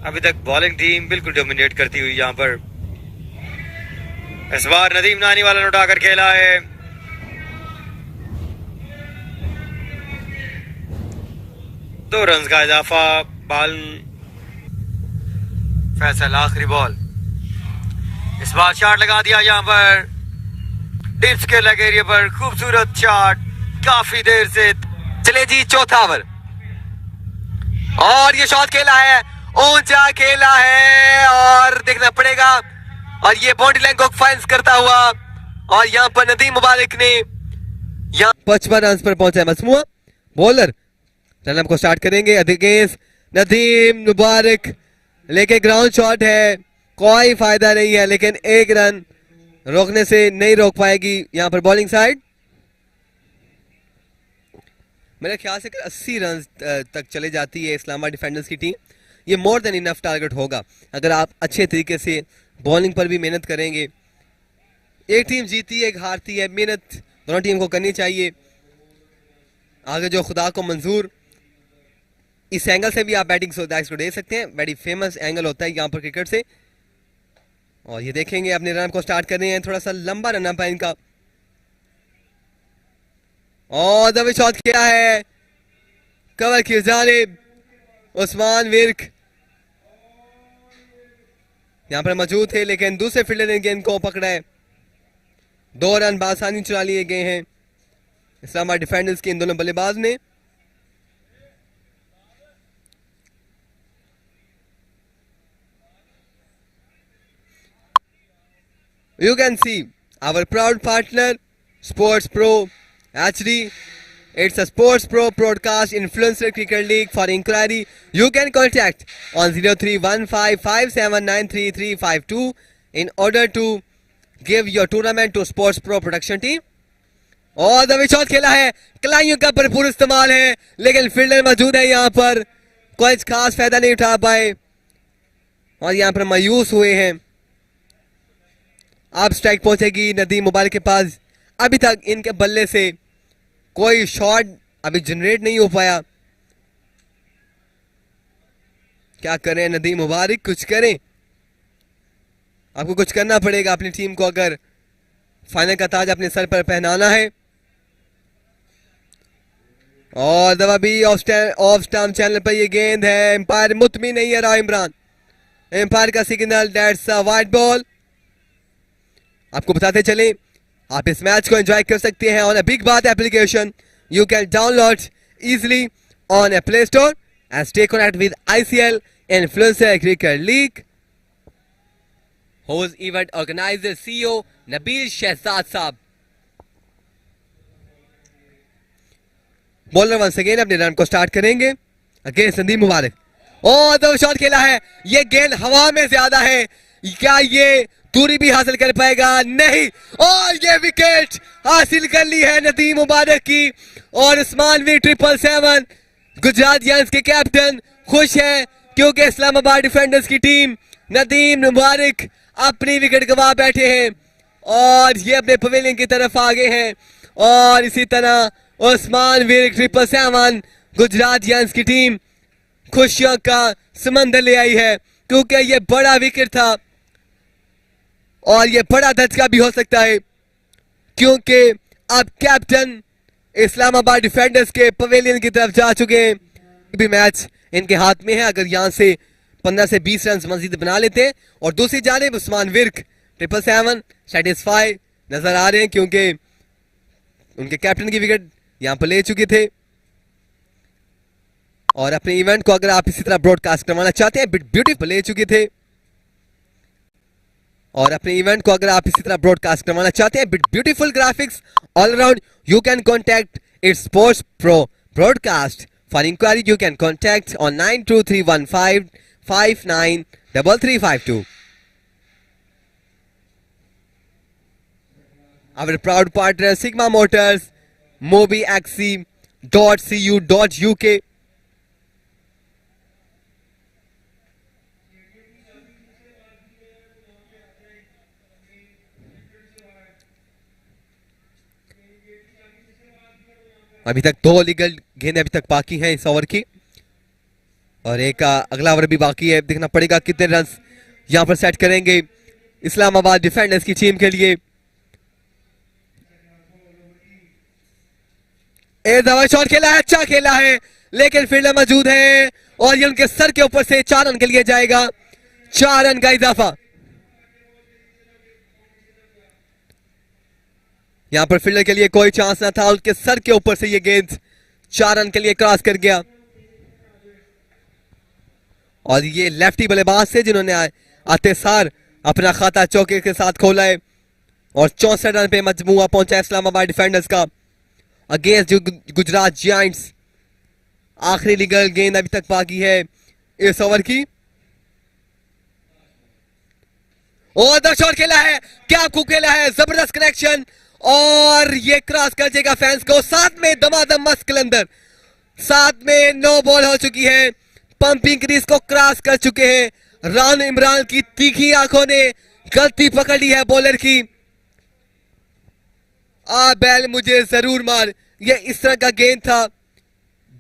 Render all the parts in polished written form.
अभी तक bowling team बिल्कुल डोमिनेट करती हुई यहाँ पर। इस बार नदीम नानी वाला उठाकर खेला है। दो रन का इजाफा। बॉल फैसल आखिरी बॉल। इस बार शॉट लगा दिया यहाँ पर डिप्स के लगे एरिया पर। खूबसूरत शॉट काफी देर से। चले जी चौथा ओवर और ये शॉट खेला है, ऊंचा खेला है और देखना पड़ेगा। और ये बाउंड्री लाइन को फाइंस करता हुआ और यहाँ पर नदीम मुबारक ने यहाँ 55 रन पर पहुंचा है मसमुआ। बॉलर रनअप को स्टार्ट करेंगे अगेंस्ट नदीम मुबारक, लेकिन ग्राउंड शॉट है, कोई फायदा नहीं है। लेकिन एक रन रोकने से नहीं रोक पाएगी यहाँ पर बॉलिंग साइड। मेरे ख्याल से 80 रन तक चले जाती है इस्लामाबाद डिफेंडर्स की टीम। ये मोर देन इनफ टारगेट होगा अगर आप अच्छे तरीके से बॉलिंग पर भी मेहनत करेंगे। एक टीम जीती है, एक हारती है, मेहनत दोनों टीम को करनी चाहिए। आगे जो खुदा को मंजूर। इस एंगल से भी आप बैटिंग को देख सकते हैं, बड़ी फेमस एंगल होता है यहाँ पर क्रिकेट से। और ये देखेंगे अपने रन को स्टार्ट कर रहे हैं, थोड़ा सा लंबा रनअप है इनका। और दबे शॉट किया है, कवर की जानिब उस्मान विर्क यहां पर मौजूद थे, लेकिन दूसरे फील्डर ने गेंद को पकड़ा है। 2 रन बासानी चुरा लिए गए हैं इस्लामाबाद डिफेंडर्स के इन दोनों बल्लेबाज ने। You can see our proud partner Sports Pro HD. It's a Sports Pro broadcast influencer cricket league. For inquiry you can contact on 031557933352 in order to give your tournament to Sports Pro production team. और the shot खेला है, कलाइयों का भरपूर इस्तेमाल है, लेकिन fielder मौजूद है यहाँ पर, कोई खास फायदा नहीं उठा पाए और यहाँ पर मायूस हुए हैं। अब स्ट्राइक पहुंचेगी नदीम मुबारक के पास। अभी तक इनके बल्ले से कोई शॉट अभी जनरेट नहीं हो पाया। क्या करें नदीम मुबारक, कुछ करें, आपको कुछ करना पड़ेगा अपनी टीम को अगर फाइनल का ताज अपने सर पर पहनाना है। और दवा भी ऑफ स्टंप चैनल पर ये गेंद है, एम्पायर मुतमिन नहीं है रहा इमरान। एम्पायर का signal, that's a wide ball. आपको बताते चले आप इस मैच को एंजॉय कर सकते हैं ऑन अ बिग बात application. You can download easily on a play store and stay connect with ICL influencer cricket league. Host event organizer CEO Nabeel Shahzad साहब। बॉलर वंस अगेन अपने रन को स्टार्ट करेंगे against Nadeem Mubarak. और दो शॉट खेला है, ये गेंद हवा में ज्यादा है, क्या ये दूरी भी हासिल कर पाएगा? नहीं। और ये विकेट हासिल कर ली है नदीम मुबारक की। और उस्मान भी 777 गुजरात यंग्स के कैप्टन खुश है क्योंकि इस्लामाबाद डिफेंडर्स की टीम नदीम मुबारक अपनी विकेट गंवा बैठे हैं और ये अपने पवेलियन की तरफ आगे हैं। और इसी तरह उस्मान वीर 777 गुजरात यंग्स की टीम खुशियों का समंदर ले आई है क्योंकि ये बड़ा विकेट था और ये बड़ा धचका भी हो सकता है क्योंकि अब कैप्टन इस्लामाबाद डिफेंडर्स के पवेलियन की तरफ जा चुके हैं। भी मैच इनके हाथ में है, अगर यहां से 15 से 20 रन मजीद बना लेते हैं। और दूसरी जानिब उस्मान विर्क 777 सेटिस्फाई नजर आ रहे हैं क्योंकि उनके कैप्टन की विकेट यहां पर ले चुके थे। और अपने इवेंट को अगर आप इसी तरह ब्रॉडकास्ट करवाना चाहते हैं, ब्यूटीफुल ले चुके थे। और अपने इवेंट को अगर आप इसी तरह ब्रॉडकास्ट करवाना चाहते हैं, beautiful graphics all around, you can contact its sports pro broadcast. For inquiry you can contact on 923155933352। Our proud partner Sigma Motors, mobiexc.cu.uk. अभी तक 2 लीगल गेंदें अभी तक बाकी हैं इस ओवर की। और एक अगला ओवर भी बाकी है, देखना पड़ेगा कितने रन यहां पर सेट करेंगे इस्लामाबाद डिफेंडर्स की टीम के लिए। ए दवा शॉट खेला है, अच्छा खेला है, लेकिन फील्डर मौजूद है और ये उनके सर के ऊपर से 4 रन के लिए जाएगा, 4 रन का इजाफा। यहां पर फील्डर के लिए कोई चांस ना था, उसके सर के ऊपर से ये गेंद 4 रन के लिए क्रॉस कर गया। और ये लेफ्टी बल्लेबाज से जिन्होंने आते सार अपना खाता चौके के साथ खोला है और 64 रन पे मजमूआ पहुंचा इस्लामाबाद डिफेंडर्स का अगेंस्ट गुजरात जायंट्स। आखिरी लीगल गेंद अभी तक बाकी है इस ओवर की। और द शॉट खेला है, क्या खूब खेला है, जबरदस्त कनेक्शन और ये क्रॉस कर देगा फैंस को। साथ में दमादम मस्त कलंदर, साथ में 9 बॉल हो चुकी है, पंपिंग क्रीज को क्रॉस कर चुके हैं। रान इमरान की तीखी आंखों ने गलती पकड़ ली है बॉलर की। आ बैल मुझे जरूर मार, ये इस तरह का गेंद था,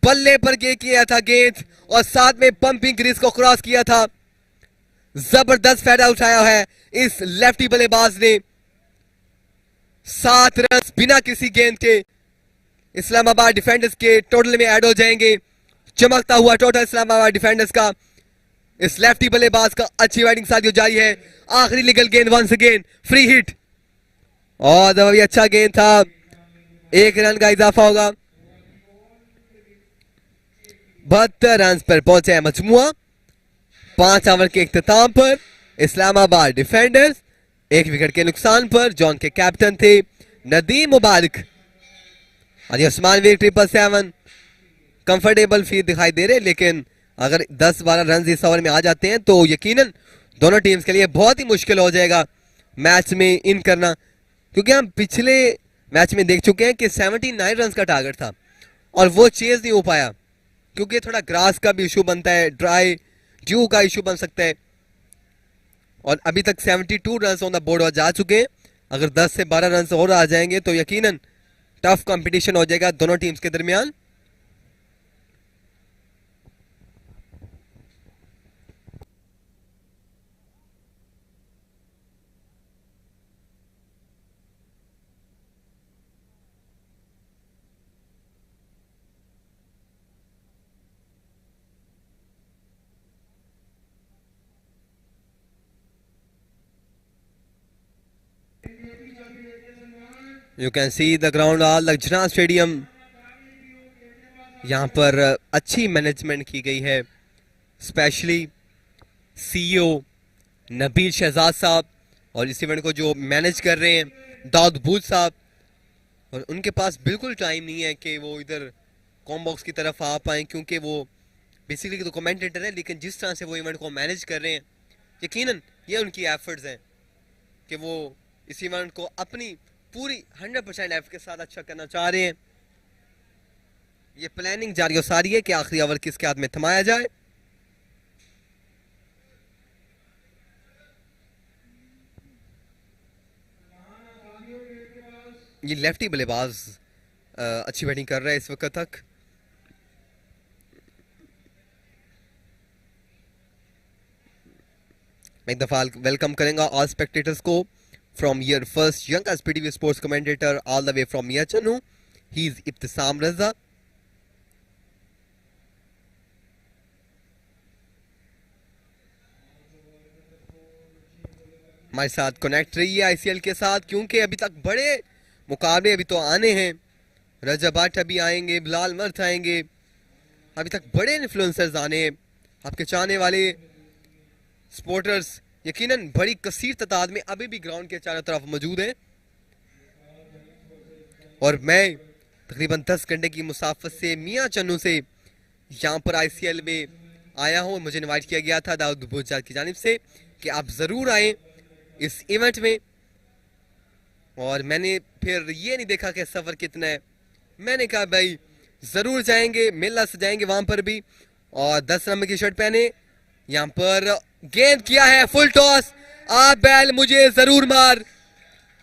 बल्ले पर किया था गेंद और साथ में पंपिंग क्रीज को क्रॉस किया था। जबरदस्त फायदा उठाया है इस लेफ्टी बल्लेबाज ने। 7 रन बिना किसी गेंद के इस्लामाबाद डिफेंडर्स के टोटल में ऐड हो जाएंगे। चमकता हुआ टोटल इस्लामाबाद डिफेंडर्स का, इस लेफ्टी बल्लेबाज का अच्छी बैटिंग साथ जारी है। आखिरी लीगल गेंद वंस अगेन फ्री हिट और अच्छा गेंद था, 1 रन का इजाफा होगा। 72 रन पर पहुंचे है मजमुआ। 5 ओवर के इख्तिताम पर इस्लामाबाद डिफेंडर्स 1 विकेट के नुकसान पर जॉन के कैप्टन थे नदीम मुबारक और उस्मान वीर 777 कंफर्टेबल फील दिखाई दे रहे, लेकिन अगर 10-12 रन इस ओवर में आ जाते हैं तो यकीनन दोनों टीम्स के लिए बहुत ही मुश्किल हो जाएगा मैच में इन करना, क्योंकि हम पिछले मैच में देख चुके हैं कि 79 रन का टारगेट था और वो चेज नहीं हो पाया, क्योंकि थोड़ा ग्रास का भी इशू बनता है, ड्राई ड्यू का इशू बन सकता है। और अभी तक 72 रन ऑन द बोर्ड जा चुके हैं, अगर 10 से 12 रन और आ जाएंगे तो यकीनन टफ कंपटीशन हो जाएगा दोनों टीम्स के दरमियान। You can see the ground all लखजना स्टेडियम। यहाँ पर अच्छी मैनेजमेंट की गई है, स्पेशली सीईओ नबील शहजाद साहब और इस इवेंट को जो मैनेज कर रहे हैं दाऊद बूथ साहब, और उनके पास बिल्कुल टाइम नहीं है कि वो इधर कॉम बॉक्स की तरफ आ पाएँ, क्योंकि वो बेसिकली तो कमेंटेटर है, लेकिन जिस तरह से वो इवेंट को मैनेज कर रहे हैं यकीनन ये उनकी एफर्ट्स हैं कि वो इस इवेंट को अपनी पूरी 100% एफ के साथ अच्छा करना चाह रहे हैं। ये प्लानिंग जारी और सारी है कि आखिरी ओवर किसके हाथ में थमाया जाए। ये लेफ्टी बल्लेबाज अच्छी बैटिंग कर रहा है इस वक्त तक। मैं एक दफा वेलकम करेंगे ऑल स्पेक्टेटर्स को from your first young as PTV sports commentator all the way from Miachanu. He is Ibtisam Raza. हमारे साथ कनेक्ट रही है आईसीएल के साथ, क्योंकि अभी तक बड़े मुकाबले अभी तो आने हैं। रजा भट्ट अभी आएंगे, बिलाल मर्थ आएंगे, अभी तक बड़े इन्फ्लुएंसर्स आने हैं। आपके चाहने वाले स्पोर्टर्स यकीनन बड़ी कसीर तादाद में अभी भी ग्राउंड के चारों तरफ मौजूद हैं और मैं तकरीबन 10 घंटे की मुसाफत से मियां चन्नू से यहाँ पर आईसीएल में आया हूँ। मुझे इनवाइट किया गया था दाऊद बुजात की जानिब से कि आप ज़रूर आएँ इस इवेंट में, और मैंने फिर ये नहीं देखा कि सफ़र कितना है। मैंने कहा भाई ज़रूर जाएंगे, मेला सजाएंगे वहाँ पर भी। और 10 नंबर की शर्ट पहने, यहाँ पर गेंद किया है फुल टॉस, आ बैल मुझे जरूर मार,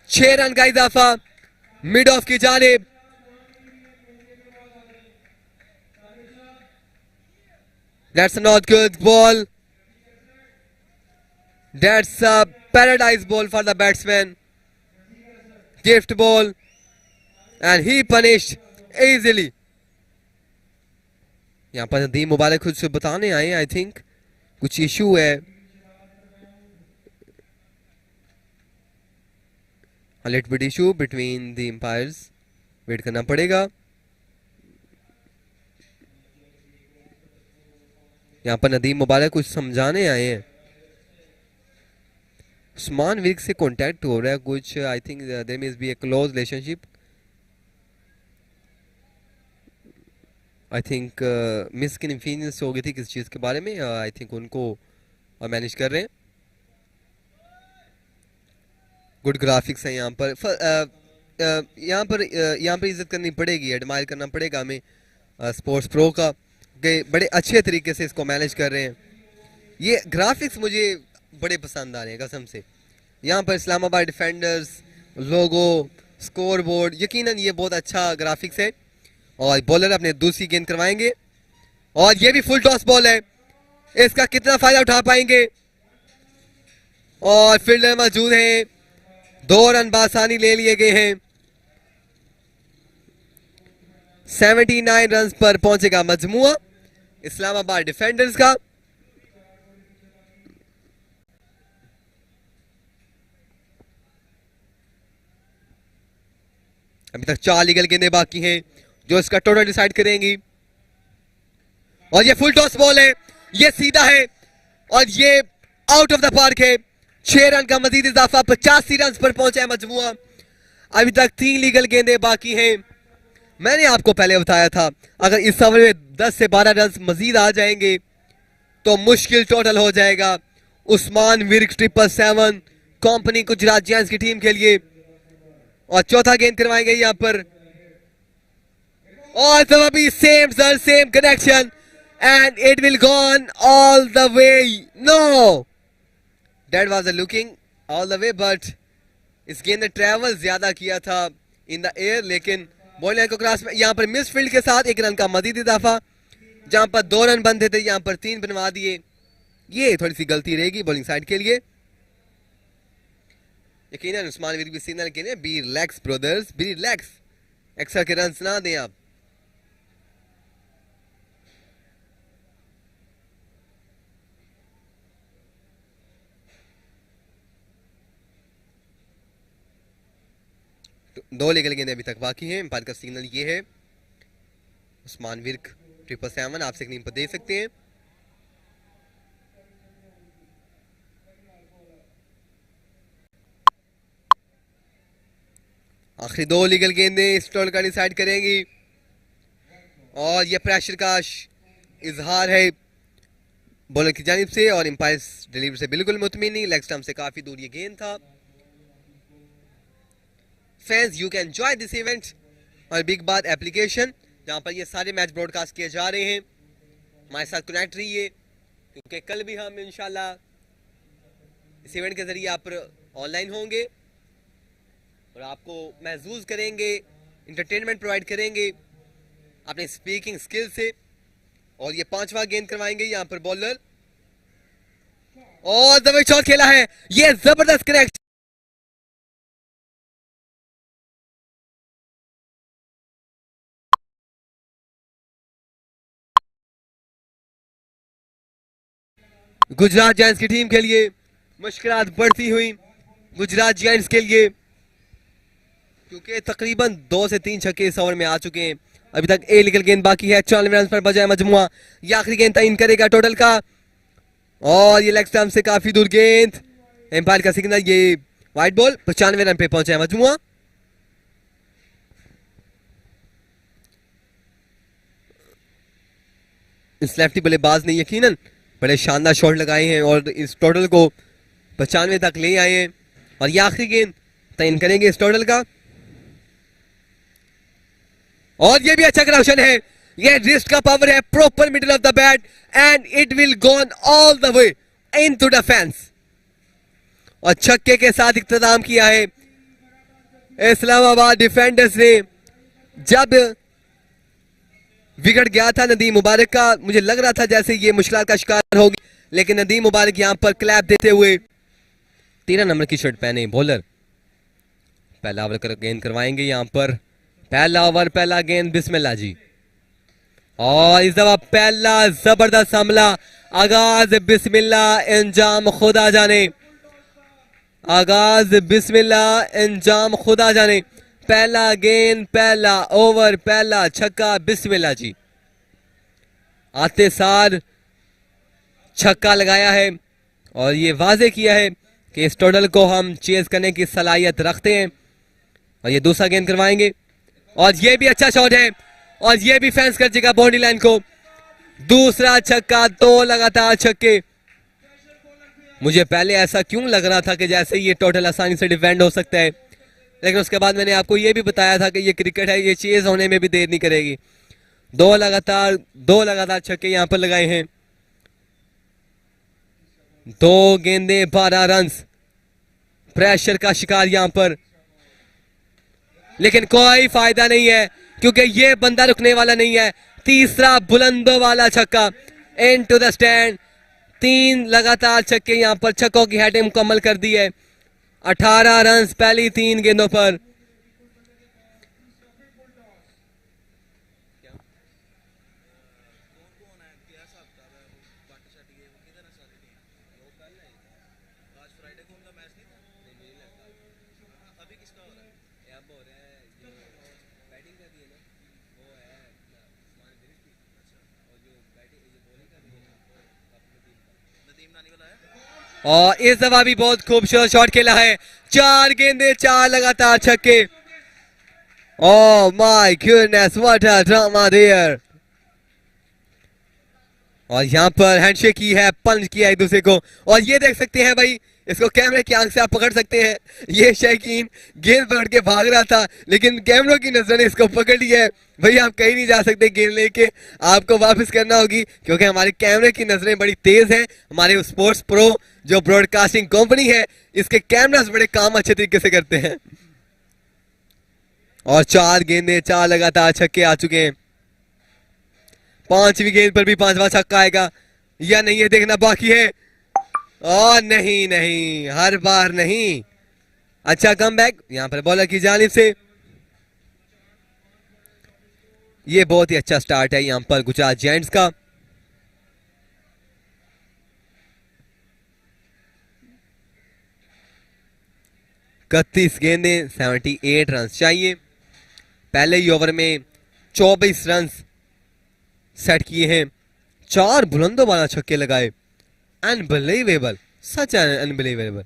6 रन का इजाफा मिड ऑफ की जानिब। That's a not good ball. That's a paradise ball for the batsman. Gift ball. And he punished easily. यहाँ पर नदीम मुबारक कुछ बताने आए, आई थिंक कुछ इशू है. A little bit issue between the umpires. Wait करना पड़ेगा. यहाँ पर नदीम मुबारक कुछ समझाने आए हैं. उस्मान विर्क से कांटेक्ट हो रहा है कुछ. I think there must be a close relationship. I think मिसकन्फीनियंस हो गई थी किस चीज़ के बारे में. आई थिंक उनको मैनेज कर रहे हैं. गुड ग्राफिक्स है यहाँ पर. यहाँ पर इज्जत करनी पड़ेगी, एडमायर करना पड़ेगा हमें स्पोर्ट्स प्रो का, कि बड़े अच्छे तरीके से इसको मैनेज कर रहे हैं. ये ग्राफिक्स मुझे बड़े पसंद आ रहे हैं कसम से. यहाँ पर इस्लामाबाद डिफेंडर्स लोगो, स्कोर बोर्ड, यकीनन ये बहुत अच्छा ग्राफिक्स है. और बॉलर अपने दूसरी गेंद करवाएंगे और ये भी फुल टॉस बॉल है. इसका कितना फायदा उठा पाएंगे. और फील्डर मौजूद हैं. 2 रन बासानी ले लिए गए हैं. 79 रन पर पहुंचेगा मजमुआ इस्लामाबाद डिफेंडर्स का. अभी तक 4 लीगल गेंदें बाकी हैं जो इसका टोटल डिसाइड करेंगी. और ये फुल टॉस बॉल है, ये सीधा है और ये आउट ऑफ द पार्क है. 6 रन का मजीद इजाफा, 85 रन पर पहुंचा है मजमुआ. अभी तक 3 लीगल गेंदें बाकी हैं. मैंने आपको पहले बताया था अगर इस ओवर में 10 से 12 रन मजीद आ जाएंगे तो मुश्किल टोटल हो जाएगा उस्मान विर्क 777 कंपनी गुजरात जायंट्स की टीम के लिए. और चौथा गेंद करवाएंगे यहां पर. और तब अभी same sir, same connection and it will gone all the way. No, that was a looking all the way, but इस गेंद ने ट्रैवल ज्यादा किया था इन द एयर, लेकिन बॉलिंग को क्रॉस में यहां पर मिस फील्ड के साथ 1 रन का मजीद इजाफा. जहां पर 2 रन बनते थे यहां पर 3 बनवा दिए. ये थोड़ी सी गलती रहेगी बॉलिंग साइड के लिए. यकीनन उस्मान विर्क भी सिग्नल के लिए be relax brothers, be relax. Extra के रन ना दें आप. तो 2 लीगल गेंदें अभी तक बाकी हैं. एम्पायर का सिग्नल ये है. उस्मान विर्क 777 आप स्क्रीन पर देख सकते हैं. आखिरी 2 लीगल गेंदें इस टोल का डिसाइड करेंगी. और यह प्रेशर का इजहार है बॉलर की जानिब से और एम्पायर डिलीवरी से बिल्कुल मुतमिन नहीं. लेग स्टंप से काफी दूर ये गेंद था. Fans you can enjoy this event और बिग बात एप्लीकेशन जहां पर ये सारे मैच ब्रॉडकास्ट किए जा रहे हैं. हमारे साथ कनेक्ट रहिए क्योंकि कल भी हम इंशाल्लाह इस इवेंट के जरिए आप ऑनलाइन होंगे और आपको महसूस करेंगे, इंटरटेनमेंट प्रोवाइड करेंगे अपने स्पीकिंग स्किल से. और ये 5वां गेंद करवाएंगे यहां पर बॉलर. और दबे शॉट खेला है, ये जबरदस्त कनेक्ट. गुजरात जायंट्स की टीम के लिए मुश्किलात बढ़ती हुई गुजरात जायंट्स के लिए, क्योंकि तकरीबन 2 से 3 छक्के इस ओवर में आ चुके हैं. अभी तक 1 लीगल गेंद बाकी है. 94 रन पर बजाय मजमुआ. ये आखिरी गेंद तयन करेगा टोटल का. और ये लेग स्टंप से काफी दूर गेंद. एम्पायर का सिग्नल, ये वाइड बॉल. 95 रन पे पहुंचा है मजमुआ. इस लेफ्टी बल्लेबाज ने यकीनन बड़े शानदार शॉट लगाए हैं और इस टोटल को 95 तक ले आए हैं. और ये आखिरी गेंद तयन करेंगे इस टोटल का. और ये भी अच्छा कनेक्शन है. ये रिस्ट का पावर है, proper middle of the bat and it will gone all the way into the fence. और छक्के के साथ इख्तिताम किया है इस्लामाबाद डिफेंडर्स ने. जब विकेट गया था नदीम मुबारक का। मुझे लग रहा था जैसे ये मुश्किल का शिकार होगी, लेकिन नदीम मुबारक यहां पर क्लैप देते हुए 13 नंबर की शर्ट पहने बॉलर पहला ओवर गेंद करवाएंगे। यहां पर पहला ओवर पहला गेंद, बिस्मिल्लाह जी। और इस दफा पहला जबरदस्त हमला, आगाज बिस्मिल्लाह, अंजाम खुदा जाने। आगाज बिस्मिल्लाह, अंजाम खुदा जाने। पहला गेंद, पहला ओवर, पहला छक्का, बिस्मिल्लाह जी। आते सार छक्का लगाया है और ये वाजे किया है कि इस टोटल को हम चेज करने की सलाहियत रखते हैं। और ये दूसरा गेंद करवाएंगे और ये भी अच्छा शॉट है और ये भी फेंस कर देगा बाउंड्री लाइन को। दूसरा छक्का, 2 लगातार छक्के। मुझे पहले ऐसा क्यों लग रहा था कि जैसे ये टोटल आसानी से डिफेंड हो सकता है, लेकिन उसके बाद मैंने आपको ये भी बताया था कि ये क्रिकेट है, ये चेज होने में भी देर नहीं करेगी। 2 लगातार छक्के यहां पर लगाए हैं। 2 गेंदे 12 रन, प्रेशर का शिकार यहां पर, लेकिन कोई फायदा नहीं है क्योंकि ये बंदा रुकने वाला नहीं है। तीसरा बुलंदों वाला छक्का, इन टू द स्टैंड। 3 लगातार छक्के यहां पर, छक्कों की हेडिंग मुकम्मल कर दी है। 18 रन पहली 3 गेंदों पर। और इस दफा भी बहुत खूबसूरत शॉट खेला है। 4 गेंदे 4 लगातार छक्के। Oh my goodness, what a drama there. और यहां पर हैंडशेक की है, पंच किया है एक दूसरे को। और ये देख सकते हैं भाई, इसको कैमरे की आंख से आप पकड़ सकते हैं। ये शकीन गेंद पकड़ के भाग रहा था, लेकिन कैमरों की नजर ने इसको पकड़ लिया है। भाई आप कहीं नहीं जा सकते, गेंद लेके आपको वापस करना होगी क्योंकि हमारे कैमरे की नजरें बड़ी तेज हैं। हमारे स्पोर्ट्स प्रो जो ब्रॉडकास्टिंग कंपनी है, इसके कैमरास बड़े काम अच्छे तरीके से करते हैं। और 4 गेंदे 4 लगातार छक्के आ चुके हैं। 5वीं गेंद पर भी 5वां छक्का आएगा या नहीं, ये देखना बाकी है। और नहीं, हर बार नहीं। अच्छा कमबैक यहां पर बॉलर की जानिब से। ये बहुत ही अच्छा स्टार्ट है यहां पर गुजरात जायंट्स का। इकतीस गेंदे 78 रन चाहिए। पहले ही ओवर में 24 रन सेट किए हैं। 4 बुलंदों वाला छक्के लगाए। अनबिलीवेबल, सच अनबिलीवेबल।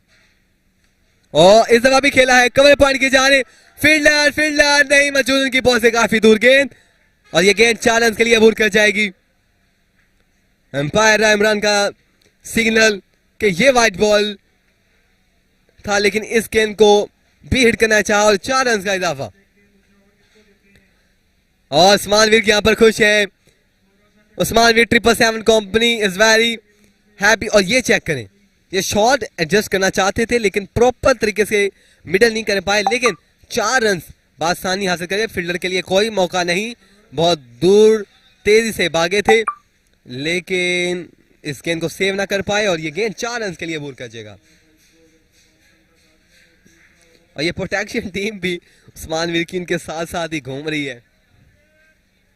और इस दफा भी खेला है कवर पॉइंट की जाने। फील्डर नहीं मौजूद, उनकी बॉल से काफी दूर गेंद और ये गेंद 4 रन के लिए अबूर कर जाएगी। अंपायर इमरान का सिग्नल कि ये वाइट बॉल था, लेकिन इस गेंद को भी हिट करना चाहा और 4 रन का इजाफा। और उस्मान वीर यहां पर खुश है। उस्मान वीर 777 कंपनी इज वेरी हैप्पी। और ये चेक करें, ये शॉट एडजस्ट करना चाहते थे लेकिन प्रॉपर तरीके से मिडल नहीं कर पाए, लेकिन 4 रन बासानी हासिल करे। फील्डर के लिए कोई मौका नहीं, बहुत दूर तेजी से भागे थे लेकिन इस गेंद को सेव ना कर पाए और ये गेंद 4 रन के लिए अबूर कर जाएगा। और ये प्रोटेक्शन टीम भी उस्मान विल्किन के साथ साथ ही घूम रही है।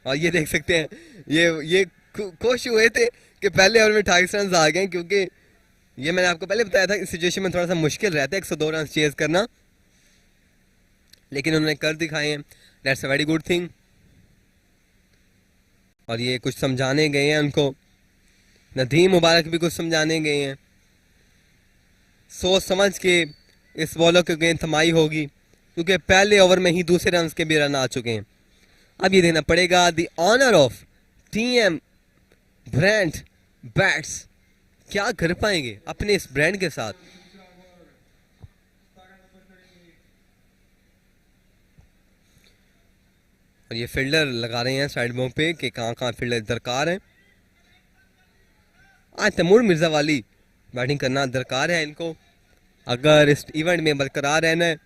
और ये देख सकते हैं, ये खुश हुए थे कि पहले ओवर में 28 रन आ गए, क्योंकि ये मैंने आपको पहले बताया था इस सिचुएशन में थोड़ा सा मुश्किल रहता है 102 रन चेज करना, लेकिन उन्होंने कर दिखाए हैं। That's a very good thing. और ये कुछ समझाने गए हैं उनको, नदीम मुबारक भी कुछ समझाने गए हैं। सोच समझ के इस बॉलर की गेंद थमाई होगी, क्योंकि पहले ओवर में ही दूसरे रन के भी रन आ चुके हैं। अब ये देना पड़ेगा the honour of TM brand bats. क्या कर पाएंगे अपने इस ब्रांड के साथ। और ये फील्डर लगा रहे हैं साइड बॉम पे कि कहां फील्डर दरकार है। आज तैमूर मिर्जा वाली बैटिंग करना दरकार है इनको, अगर इस इवेंट में बरकरार रहना है।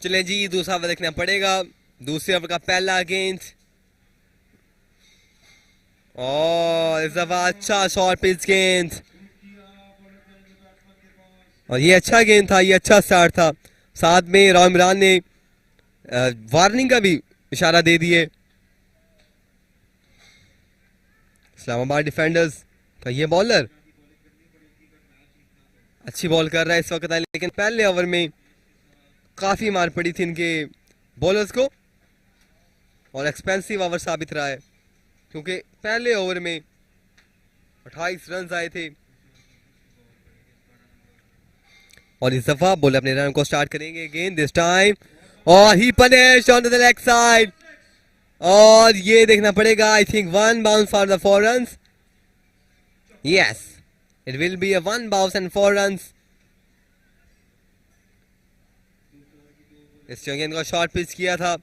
चले जी, दूसरा ओवर देखना पड़ेगा। दूसरे ओवर का पहला गेंद और इस दफा अच्छा शॉर्ट पिच गेंद, और ये अच्छा गेंद था, ये अच्छा स्टार्ट था। साथ में राव इमरान ने वार्निंग का भी इशारा दे दिए। इस्लामाबाद डिफेंडर्स का ये बॉलर अच्छी बॉल कर रहा है इस वक्त, लेकिन पहले ओवर में काफी मार पड़ी थी इनके बॉलर्स को और एक्सपेंसिव ओवर साबित रहा है, क्योंकि पहले ओवर में 28 रन आए थे। और इस दफा बॉलर अपने रन को स्टार्ट करेंगे। गेंद दिस टाइम और he punished on the leg side, और ये देखना पड़ेगा। I think one bounce for the 4 runs. Yes, it will be a 1 bounce and 4 runs. इस गेंद को शॉर्ट पिच किया था,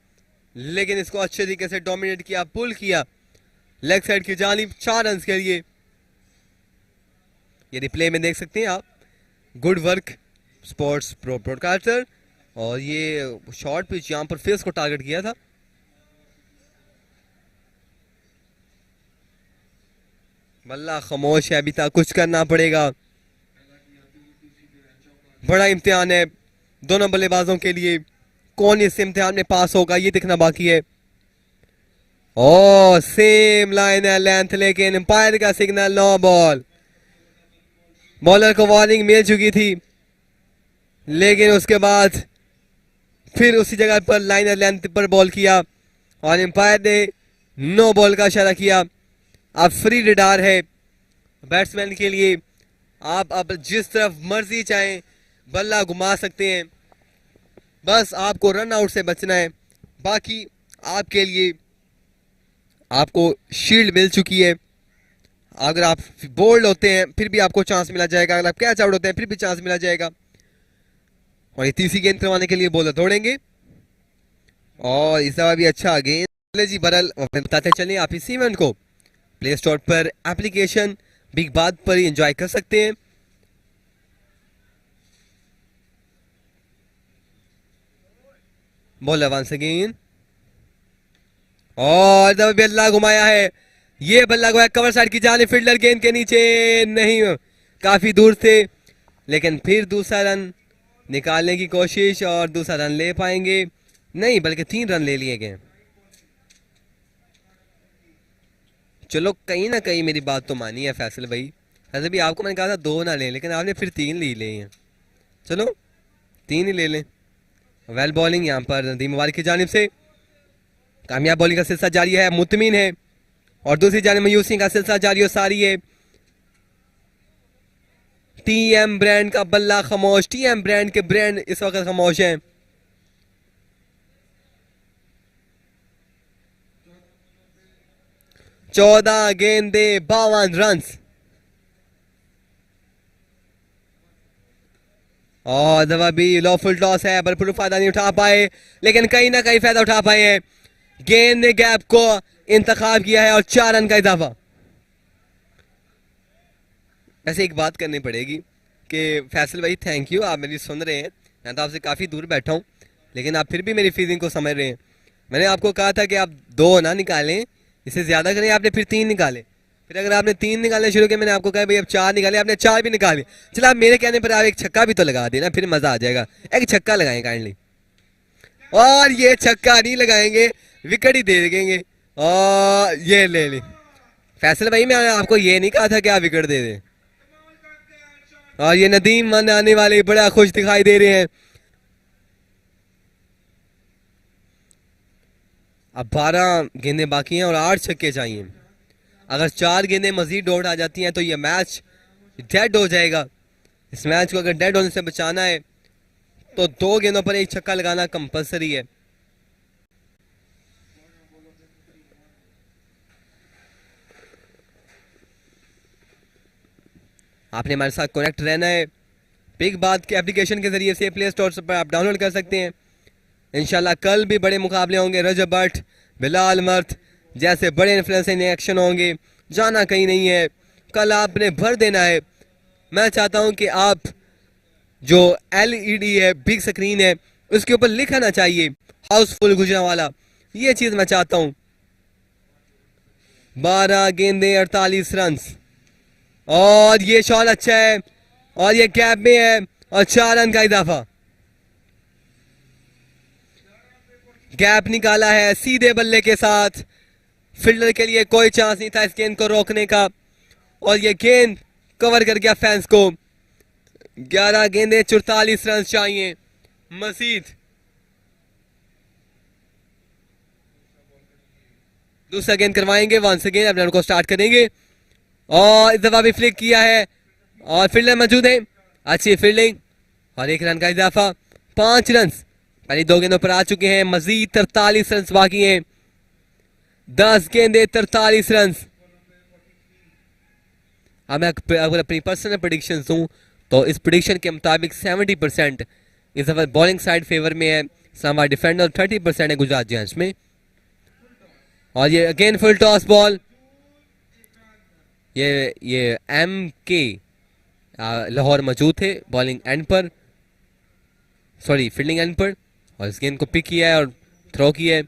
लेकिन इसको अच्छे तरीके से डोमिनेट किया, पुल किया लेग साइड की जानिब 4 रन के लिए। ये रिप्ले में देख सकते हैं आप। Good work sports pro broadcaster. और ये शॉर्ट पिच यहां पर फेस को टारगेट किया था। बल्ला खामोश है, अभी तक कुछ करना पड़ेगा। बड़ा इम्तिहान है दोनों बल्लेबाजों के लिए। कौन इस इम्तिहान में पास होगा ये दिखना बाकी है। ओ सेम लाइन है लेंथ, लेकिन अंपायर का सिग्नल नो बॉल। बॉलर को वार्निंग मिल चुकी थी, लेकिन उसके बाद फिर उसी जगह पर लाइन लेंथ पर बॉल किया और अंपायर ने नो बॉल का इशारा किया। अब फ्री रिडार है बैट्समैन के लिए। आप अब जिस तरफ मर्जी चाहें बल्ला घुमा सकते हैं, बस आपको रन आउट से बचना है। बाकी आपके लिए आपको शील्ड मिल चुकी है। अगर आप बोल्ड होते हैं फिर भी आपको चांस मिला जाएगा, अगर आप कैच आउट होते हैं फिर भी चांस मिला जाएगा। और ये तीसरी गेंद करवाने के लिए बॉलर दौड़ेंगे और इस दफा भी अच्छा गेंद जी बरल। बताते चलें आप इस इवेंट को प्ले स्टोर पर एप्लीकेशन बिग बात पर एंजॉय कर सकते हैं। बॉलर वंस अगेन और दफा बल्ला घुमाया है। ये बल्ला घुमाया कवर साइड की जाने, फील्डर गेंद के नीचे नहीं, काफी दूर से, लेकिन फिर दूसरा रन निकालने की कोशिश और दूसरा रन ले पाएंगे नहीं, बल्कि 3 रन ले लिए गए। चलो कहीं ना कहीं मेरी बात तो मानी है फैसल भाई। ऐसे भी आपको मैंने कहा था 2 ना लें, लेकिन आपने फिर 3 ले लिए हैं। चलो 3 ही ले लें। वेल बॉलिंग यहाँ पर नदीम मुबारक की जानिब से। कामयाब बॉलिंग का सिलसिला जारी है, मुतमिन है। और दूसरी जानिब मयूर सिंह का सिलसिला जारी और सारी है। टीएम ब्रांड का बल्ला खामोश। टीएम ब्रांड के ब्रांड इस वक्त खामोश हैं। चौदह गेंदे 52 रन। और दफा भी लॉफुल टॉस है, भरपूर फायदा नहीं उठा पाए, लेकिन कहीं ना कहीं फायदा उठा पाए हैं। गेंद ने गैप को इंतखाब किया है और 4 रन का इजाफा। वैसे एक बात करनी पड़ेगी कि फैसल भाई थैंक यू, आप मेरी सुन रहे हैं। मैं तो आपसे काफ़ी दूर बैठा हूँ, लेकिन आप फिर भी मेरी फीलिंग को समझ रहे हैं। मैंने आपको कहा था कि आप 2 ना निकालें, इससे ज़्यादा करें, आपने फिर 3 निकाले। फिर अगर आपने 3 निकालने शुरू किया, मैंने आपको कहा भाई अब 4 निकाले, आपने 4 भी निकाले। चलो आप मेरे कहने पर आप एक छक्का भी तो लगा देना, फिर मज़ा आ जाएगा। एक छक्का लगाएं काइंडली। और ये छक्का नहीं लगाएंगे, विकेट ही दे देंगे। और ये ले ली फैसल भाई, मैं आपको ये नहीं कहा था कि आप विकेट दे दें। और ये नदीम मन आने वाले बड़ा खुश दिखाई दे रहे हैं। अब 12 गेंदें बाकी हैं और 8 छक्के चाहिए। अगर 4 गेंदें मजीद डॉट आ जाती हैं तो ये मैच डेड हो जाएगा। इस मैच को अगर डेड होने से बचाना है तो 2 गेंदों पर 1 छक्का लगाना कंपलसरी है। आपने हमारे साथ कनेक्ट रहना है। बिग बात के एप्लीकेशन के जरिए से प्ले स्टोर पर आप डाउनलोड कर सकते हैं। इंशाल्लाह कल भी बड़े मुकाबले होंगे। रजब भट्ट, बिलाल मर्द जैसे बड़े इन्फ्लुएंसिंग एक्शन होंगे। जाना कहीं नहीं है, कल आपने भर देना है। मैं चाहता हूं कि आप जो LED है, बिग स्क्रीन है, उसके ऊपर लिखा ना चाहिए हाउसफुल गुजरांवाला, ये चीज मैं चाहता हूं। 12 गेंदे 48 रन, और ये शॉट अच्छा है और ये गैप में है और 4 रन का इजाफा। गैप निकाला है सीधे बल्ले के साथ, फील्डर के लिए कोई चांस नहीं था इस गेंद को रोकने का, और ये गेंद कवर कर गया फैंस को। 11 गेंदे 44 रन चाहिए मजीद। दूसरा गेंद करवाएंगे, वंस अगेन अपने को स्टार्ट करेंगे, और इस दफा भी फ्लिक किया है और फील्डर मौजूद है, अच्छी फील्डिंग और 1 रन का इजाफा। 5 रन पहली 2 गेंदों पर आ चुके हैं, मजीद 43 रन बाकी हैं। 10 गेंदे 43 रन। अब मैं अगर अपनी पर्सनल प्रेडिक्शन दूं तो इस प्रेडिक्शन के मुताबिक 70% इस दफा बॉलिंग साइड फेवर में है, इस्लामाबाद डिफेंडर 30% है गुजरात जायंट्स में। और ये अगेन फुल टॉस बॉल, ये MK लाहौर मौजूद थे बॉलिंग एंड पर, सॉरी फील्डिंग एंड पर, और इस गेंद को पिक किया है और थ्रो किया है।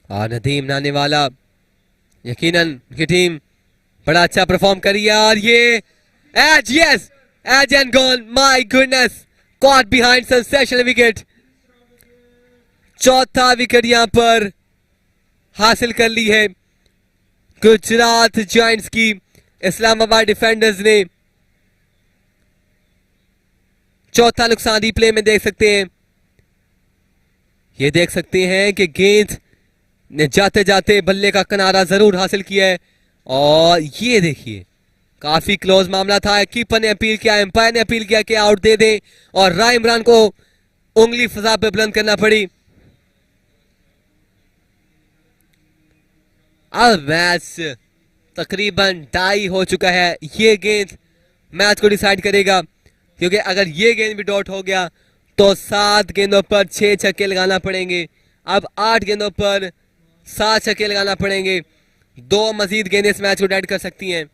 और नदीम नानेवाला, यकीनन की टीम बड़ा अच्छा परफॉर्म करी है, और ये edge, yes edge and gone, my goodness, caught behind sensational wicket. चौथा विकेट यहां पर हासिल कर ली है गुजरात जायंट्स की इस्लामाबाद डिफेंडर्स ने। चौथा नुकसान प्ले में देख सकते हैं, ये देख सकते हैं कि गेंद ने जाते जाते बल्ले का किनारा जरूर हासिल किया है, और ये देखिए काफी क्लोज मामला था। कीपर ने अपील किया, एम्पायर ने अपील किया कि आउट दे दे, और राय इमरान को उंगली फजा पे बुलंद करना पड़ी। अब मैच तकरीबन टाई हो चुका है, ये गेंद मैच को डिसाइड करेगा, क्योंकि अगर ये गेंद भी डॉट हो गया तो 7 गेंदों पर 6 छक्के लगाना पड़ेंगे। अब 8 गेंदों पर 7 छक्के लगाना पड़ेंगे। 2 मजीद गेंदें इस मैच को डेड कर सकती हैं।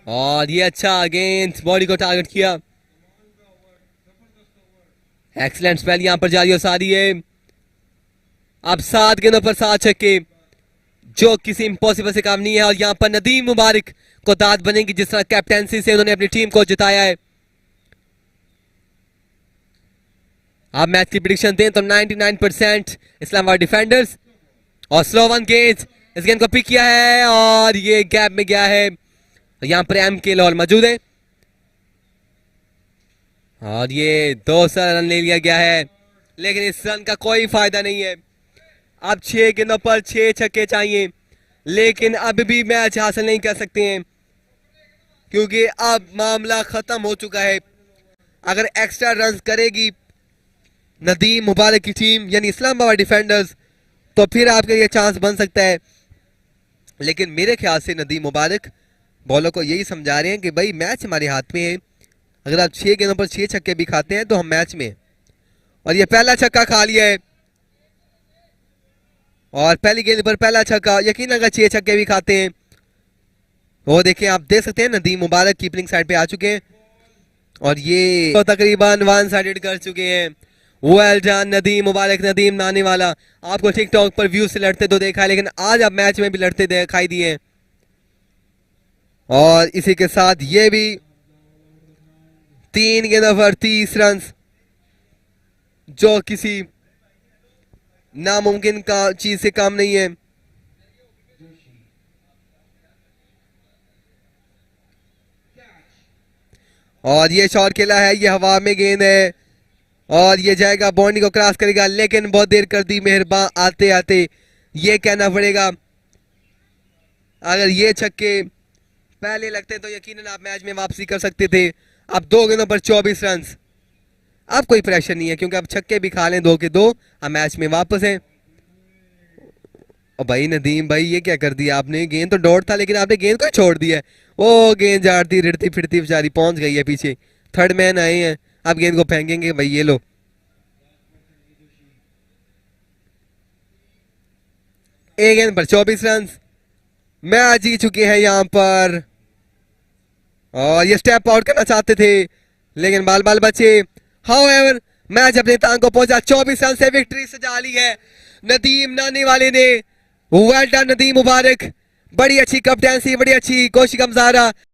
और ये अच्छा गेंद बॉडी को टारगेट किया, एक्सीलेंट स्पेल यहां पर जारी हो सारी है। अब 7 गेंदों पर 7 छक्के, जो किसी इम्पॉसिबल से काम नहीं है, और यहां पर नदीम मुबारक को दाद बनेगी जिस तरह कैप्टेंसी से उन्होंने अपनी टीम को जिताया है। आप मैच की प्रेडिक्शन दें तो 99% इस्लामाबाद डिफेंडर्स, और स्लो वन गेंद, इस गेंद को पिक किया है और ये गैप में गया है। यहां पर MK लाहौर मौजूद है, और ये 200 रन ले लिया गया है, लेकिन इस रन का कोई फायदा नहीं है। अब 6 गेंदों पर 6 छक्के चाहिए, लेकिन अब भी मैच हासिल नहीं कर सकते हैं, क्योंकि अब मामला खत्म हो चुका है। अगर एक्स्ट्रा रन करेगी नदीम मुबारक की टीम यानी इस्लामाबाद डिफेंडर्स, तो फिर आपके लिए चांस बन सकता है। लेकिन मेरे ख्याल से नदीम मुबारक बॉलर को यही समझा रहे हैं कि भाई मैच हमारे हाथ में है, अगर आप 6 गेंदों पर 6 छक्के भी खाते हैं तो हम मैच में हैं। और ये पहला छक्का खा लिया है, और पहली गेंद पर पहला छक्का, यकीन अगर 6 छक्के भी खाते हैं। वो देखिए, आप देख सकते हैं नदीम मुबारक कीपिंग साइड पे आ चुके हैं, और ये तो तकरीबन 1 साइडेड कर चुके हैं। वेल डन नदीम मुबारक, नदीम नानेवाला। आपको टिकटॉक पर व्यू से लड़ते तो देखा है, लेकिन आज आप मैच में भी लड़ते दिखाई दिए। और इसी के साथ ये भी 3 गेंदों पर 30 रन, जो किसी नामुमकिन का चीज से काम नहीं है। और ये शॉट खेला है, ये हवा में गेंद है, और ये जाएगा बाउंड्री को क्रॉस करेगा, लेकिन बहुत देर कर दी मेहरबान आते आते। ये कहना पड़ेगा, अगर ये छक्के पहले लगते तो यकीनन आप मैच में वापसी कर सकते थे। अब 2 गेंदों पर 24 रन, अब कोई प्रेशर नहीं है, क्योंकि अब छक्के भी खा लें 2 के 2, अब मैच में वापस हैं। और भाई नदीम भाई, ये क्या कर दिया आपने? गेंद तो डॉट था, लेकिन आपने गेंद को ही छोड़ दिया। वो गेंद जाती रिड़ती फिरती बेचारी पहुंच गई है पीछे। थर्ड मैन आए हैं, अब गेंद को फेंकेंगे भाई। ये लो, एक गेंद पर 24 रन, मैच जीत चुके हैं यहां पर। और ये स्टेप आउट करना चाहते थे लेकिन बाल बाल बचे। हाउएवर मैच अपने टांग को पहुंचा, 24 रन से विक्ट्री सजा ली है नदीम नानी वाले ने। वेल डन नदीम मुबारक, बड़ी अच्छी कैप्टेंसी, बड़ी अच्छी कोशिश का मुजाहरा।